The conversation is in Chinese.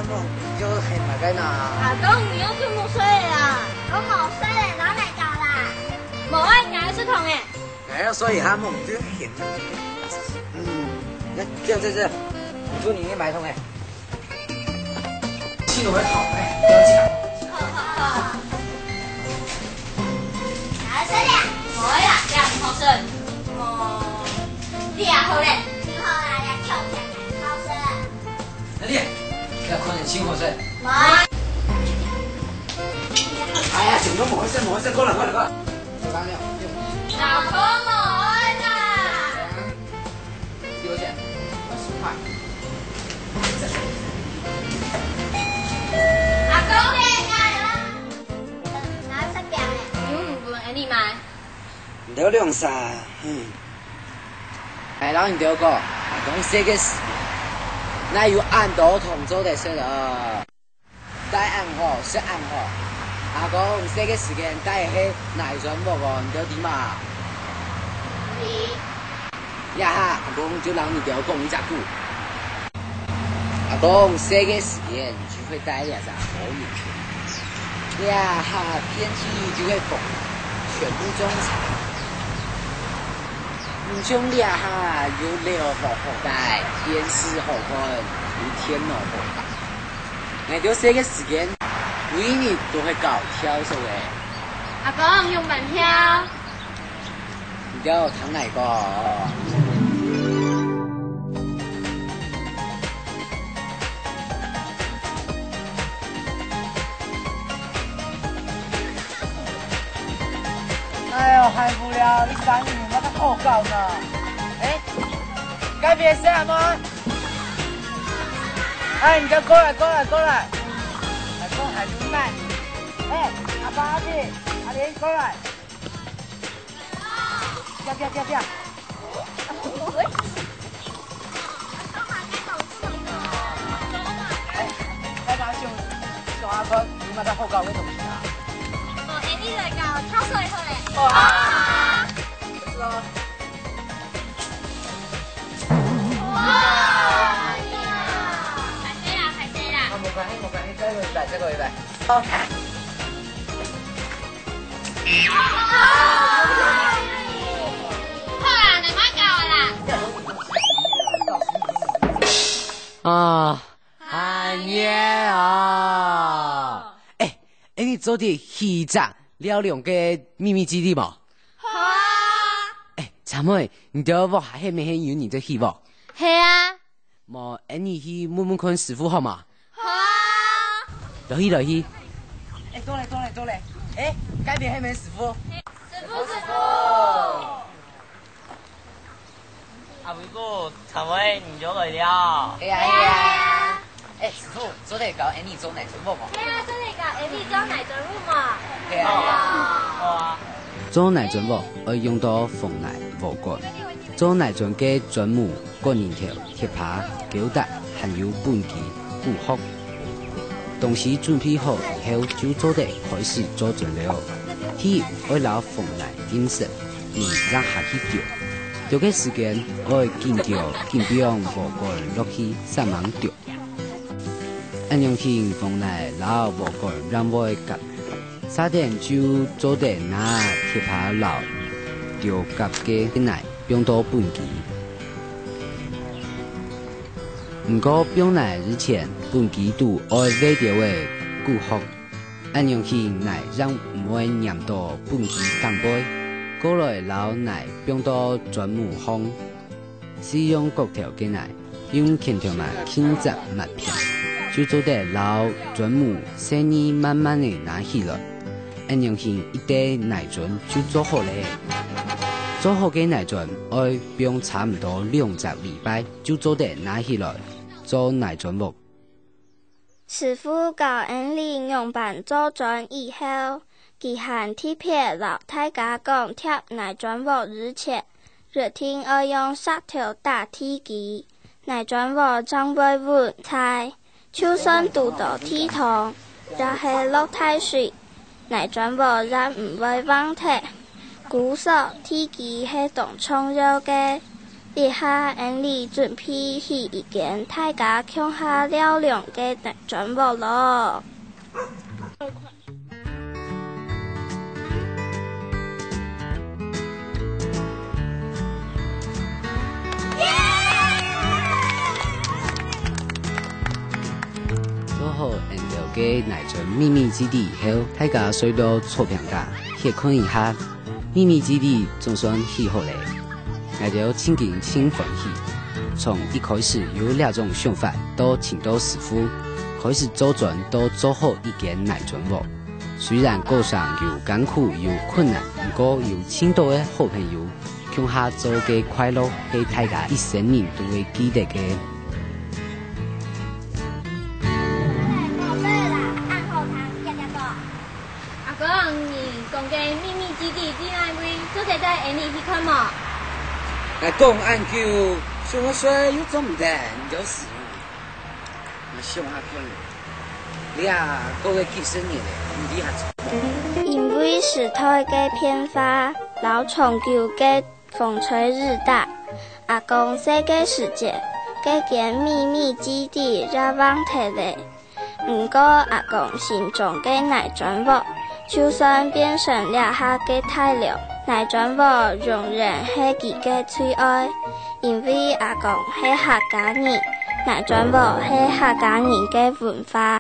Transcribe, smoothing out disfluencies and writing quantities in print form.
么就很那个呐？阿公，你用这么水啦？我冇水嘞，哪来搞啦？冇爱硬是痛诶。哎呀，所以他们就很，那这，我祝你买通哎。气都会好哎，不要紧。好。哪水嘞？冇啦，这样好水。冇，你也好嘞。好啦，来跳跳好水。那你要可能请我水。冇。哎呀，整个冇事，过来。做干了。老公冇啦。几多钱？20块。阿公嘞，拿100嘞，你唔分给你买？得2三，哎，老人丢个，阿公这个是，那有按到同做的事了，带按好是按好，阿公这个时间带去哪一转无个，你丢点嘛？呀哈，阿公就让你丢讲一只句。阿公，这个时间就会带2只好运气。呀哈，天气就会风，全部种草。唔种呀哈，有料好好带，天时好看，有天脑好大。我就这个时间，每年都会搞挑手诶。阿公用板挑。你叫糖奶糕。哎呦，还不了，你3年我都好搞呢。哎，该别事了吗？哎，你就过来。阿公还不慢。哎，阿爸阿弟，阿莲过来。掉。哎，来把上阿哥，你妈的好搞嘅东西啊！你来搞跳水好嘞。哇！是咯。哇！排队啦。冇关系，这个一百。好。好啦，你买搞啦。啊，寒夜啊！哎，你做的戏集了2个秘密基地冇？好啊。哎，查妹，你钓我还没有你这戏冇？系啊。冇，你去问看师傅好嘛？好啊。落去。哎，过来。哎，改变还没师傅。师傅。阿伟哥，查妹，你就来了。哎呀。哎，师傅，做得搞你做哪准冇？系啊，做得搞你做哪准冇嘛？系啊。好啊。做奶准冇，要用到凤奶无管。做奶准嘅准母个人条贴扒胶带含有本期固壳。东西准备好以后，就做得开始做准了。第一，要捞凤奶饮食，让下去钓嘅时间要紧不用无个人落去3忙钓。按用起凤奶捞无个人让我夹。3点就做得拿贴扒捞钓夹嘅奶，用到本期。不过冰奶之前，本期都要买掉的固壳，按用起奶让唔会粘到本期当杯。过来捞奶冰到转母烘，使用各条嘅奶，用轻条奶轻杂麦片，就做得捞转母生意慢慢的拿起来。按用起一袋奶樽就做好了。做好嘅奶樽要冰差唔多2-3礼拜，就做得拿起来。做奶樽木。师傅教你用板做樽以後，佢喊貼片老太家講貼奶樽木之前，熱天要用石頭打鐵機，奶樽木將會穩菜，就算肚到鐵痛，然後落太水，奶樽木仍唔會忘體。鼓手鐵機係當重要嘅。立下因哩准备去一间大家乡下了亮的奶砖屋咯。做好沿着个奶砖秘密基地以后，大家随到错评价，去看一下秘密基地总算去好嘞。我就亲近亲欢喜，从一开始有两种想法，到请到师傅开始做砖，到做好一间奶砖屋。虽然过上有艰苦有困难，不过有青岛的好朋友，乡下做嘅快乐，係大家一生人都會記得嘅。阿公，你讲嘅秘密基地伫哪位？做者在眼里去看嘛？来讲按究，像我说有这么难，就是我想下看了，你啊，各位几十年了，你还做？因为石头嘅偏发，老长久嘅风吹日大，阿公说嘅时节，嘅间秘密基地也忘脱咧。不过阿公心中嘅奶砖屋，就算变成了下嘅太阳，奶砖屋仍然系佢嘅最爱，因为阿公系客家人，奶砖屋系客家人嘅文化。